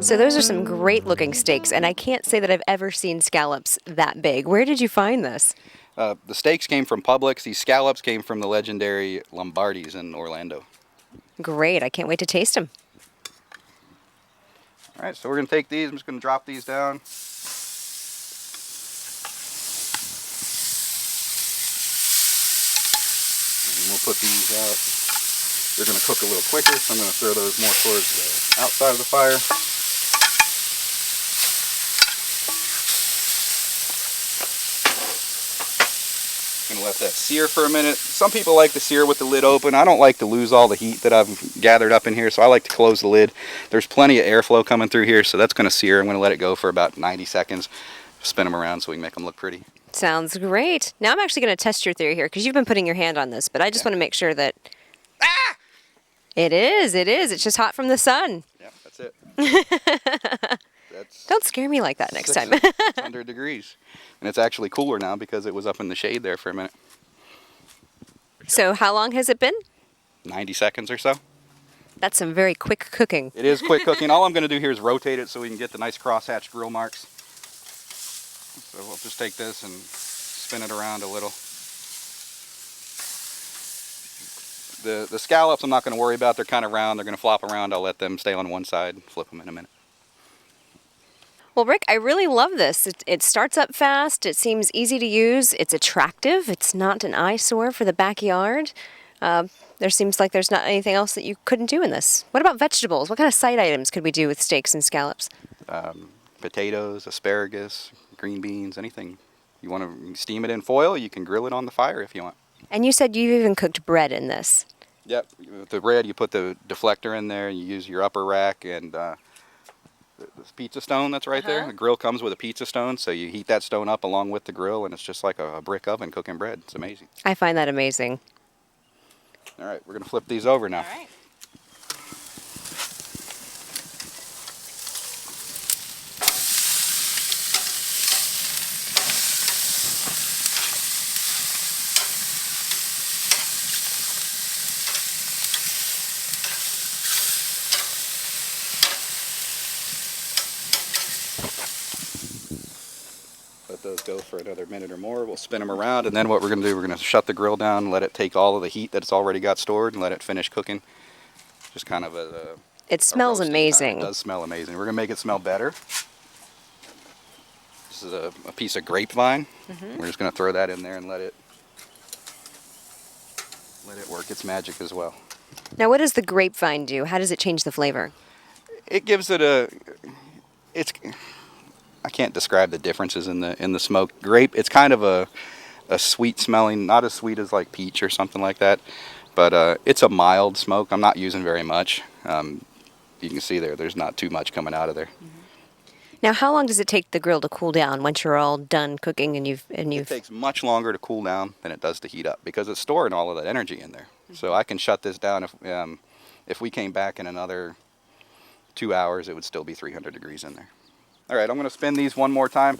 So those are some great looking steaks, and I can't say that I've ever seen scallops that big. Where did you find this? The steaks came from Publix. These scallops came from the legendary Lombardi's in Orlando. Great, I can't wait to taste them. All right, so we're going to take these. I'm just going to drop these down. And we'll put these out. They're going to cook a little quicker, so I'm going to throw those more towards the outside of the fire. Going to let that sear for a minute. Some people like to sear with the lid open. I don't like to lose all the heat that I've gathered up in here, so I like to close the lid. There's plenty of airflow coming through here, so that's going to sear. I'm going to let it go for about 90 seconds. Spin them around so we can make them look pretty. Sounds great. Now I'm actually going to test your theory here because you've been putting your hand on this, but I just want to make sure that... Ah! It is. It's just hot from the sun. Yeah, that's it. Don't scare me like that next time. 600 degrees. And it's actually cooler now because it was up in the shade there for a minute. So how long has it been? 90 seconds or so. That's some very quick cooking. It is quick cooking. All I'm going to do here is rotate it so we can get the nice crosshatch grill marks. So we'll just take this and spin it around a little. The scallops I'm not going to worry about. They're kind of round. They're going to flop around. I'll let them stay on one side, flip them in a minute. Well, Rick, I really love this. It starts up fast. It seems easy to use. It's attractive. It's not an eyesore for the backyard. There seems like there's not anything else that you couldn't do in this. What about vegetables? What kind of side items could we do with steaks and scallops? Potatoes, asparagus, green beans, anything. You want to steam it in foil, you can grill it on the fire if you want. And you said you even cooked bread in this. Yep. With the bread, you put the deflector in there, and you use your upper rack and the pizza stone that's right there. The grill comes with a pizza stone, so you heat that stone up along with the grill, and it's just like a brick oven cooking bread. It's amazing. I find that amazing. All right, we're going to flip these over now. All right. Let those go for another minute or more. We'll spin them around, and then what we're going to do, we're going to shut the grill down, let it take all of the heat that it's already got stored, and let it finish cooking. Just kind of It smells amazing. It does smell amazing. We're going to make it smell better. This is a piece of grapevine. We're just going to throw that in there and let it work its magic as well. Now, what does the grapevine do? How does it change the flavor? It gives it I can't describe the differences in the smoke. Grape, it's kind of a sweet smelling, not as sweet as like peach or something like that, but it's a mild smoke. I'm not using very much. You can see there's not too much coming out of there. Now, how long does it take the grill to cool down once you're all done cooking It takes much longer to cool down than it does to heat up because it's storing all of that energy in there. So I can shut this down if we came back in another 2 hours, it would still be 300 degrees in there. All right, I'm going to spin these one more time.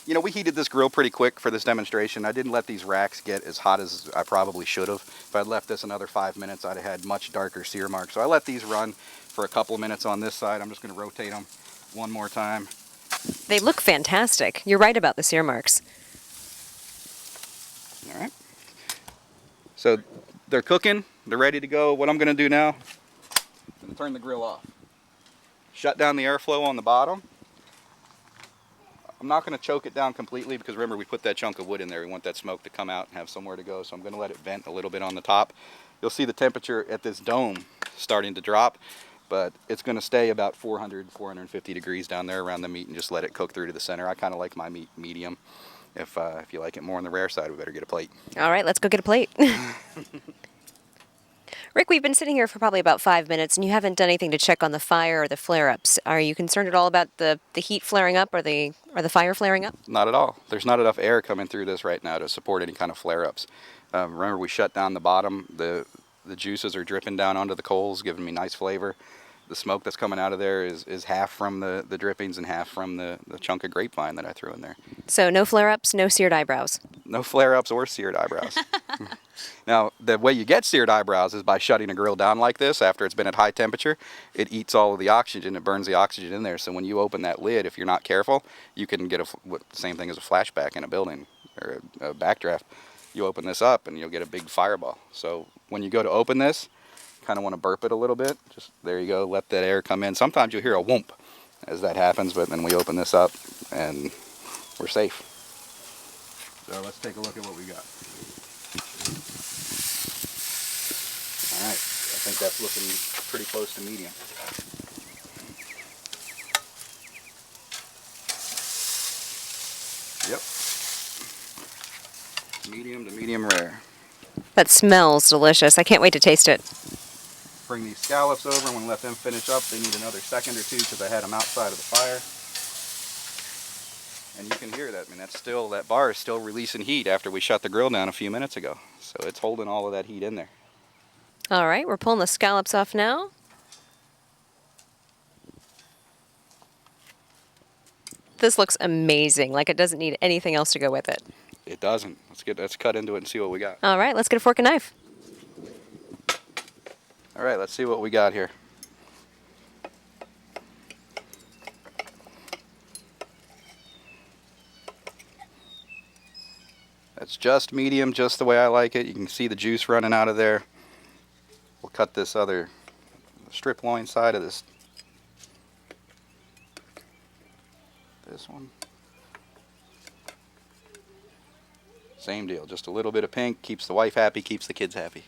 We heated this grill pretty quick for this demonstration. I didn't let these racks get as hot as I probably should have. If I'd left this another 5 minutes, I'd have had much darker sear marks. So I let these run for a couple of minutes on this side. I'm just going to rotate them one more time. They look fantastic. You're right about the sear marks. All right. So they're cooking. They're ready to go. What I'm going to do now, I'm going to turn the grill off. Shut down the airflow on the bottom. I'm not going to choke it down completely because remember we put that chunk of wood in there. We want that smoke to come out and have somewhere to go. So I'm going to let it vent a little bit on the top. You'll see the temperature at this dome starting to drop, but it's going to stay about 400, 450 degrees down there around the meat and just let it cook through to the center. I kind of like my meat medium. If you like it more on the rare side, we better get a plate. All right, let's go get a plate. Rick, we've been sitting here for probably about 5 minutes, and you haven't done anything to check on the fire or the flare-ups. Are you concerned at all about the heat flaring up or the fire flaring up? Not at all. There's not enough air coming through this right now to support any kind of flare-ups. Remember, we shut down the bottom. The juices are dripping down onto the coals, giving me nice flavor. The smoke that's coming out of there is half from the drippings and half from the chunk of grapevine that I threw in there. So no flare-ups, no seared eyebrows? No flare-ups or seared eyebrows. Now, the way you get seared eyebrows is by shutting a grill down like this after it's been at high temperature. It eats all of the oxygen, it burns the oxygen in there. So when you open that lid, if you're not careful, you can get same thing as a flashback in a building or a backdraft. You open this up and you'll get a big fireball. So when you go to open this, kind of want to burp it a little bit. Just there you go, let that air come in. Sometimes you'll hear a whoomp as that happens, but then we open this up and we're safe. So let's take a look at what we got. All right, I think that's looking pretty close to medium. Yep. Medium to medium rare. That smells delicious. I can't wait to taste it. Bring these scallops over. I'm going to let them finish up. They need another second or two because I had them outside of the fire. And you can hear that. I mean, that bar is still releasing heat after we shut the grill down a few minutes ago. So it's holding all of that heat in there. All right, we're pulling the scallops off now. This looks amazing, like it doesn't need anything else to go with it. It doesn't. Let's cut into it and see what we got. All right, let's get a fork and knife. All right, let's see what we got here. That's just medium, just the way I like it. You can see the juice running out of there. We'll cut this other strip loin side of this one. Same deal, just a little bit of pink, keeps the wife happy, keeps the kids happy.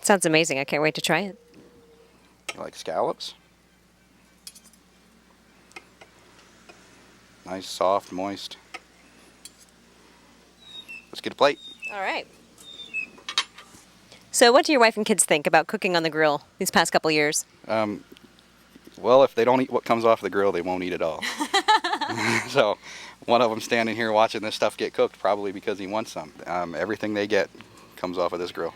Sounds amazing. I can't wait to try it. You like scallops? Nice, soft, moist. Let's get a plate. All right. So what do your wife and kids think about cooking on the grill these past couple years? Well, if they don't eat what comes off the grill, they won't eat it all. So one of them standing here watching this stuff get cooked probably because he wants some. Everything they get comes off of this grill.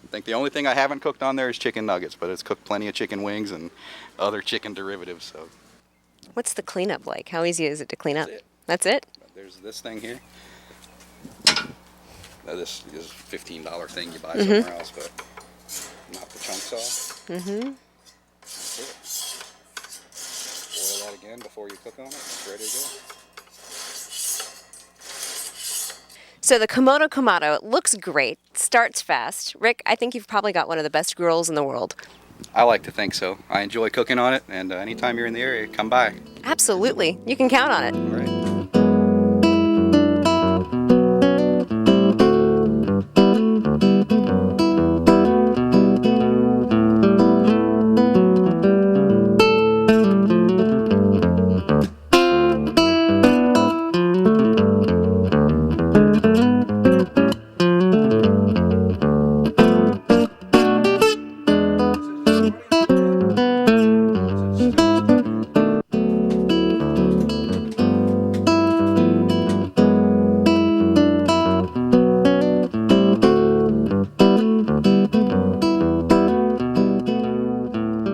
I think the only thing I haven't cooked on there is chicken nuggets, but it's cooked plenty of chicken wings and other chicken derivatives. So What's the cleanup like? How easy is it to clean up? That's it. That's it? there's this thing here. Now this is a $15 thing you buy somewhere else, but knock the chunks off. Mm-hmm. That's it. Boil that again before you cook on it. It's ready to go. So the Komodo Kamado, it looks great, starts fast. Rick, I think you've probably got one of the best grills in the world. I like to think so. I enjoy cooking on it, and anytime you're in the area, come by. Absolutely. You can count on it. All right.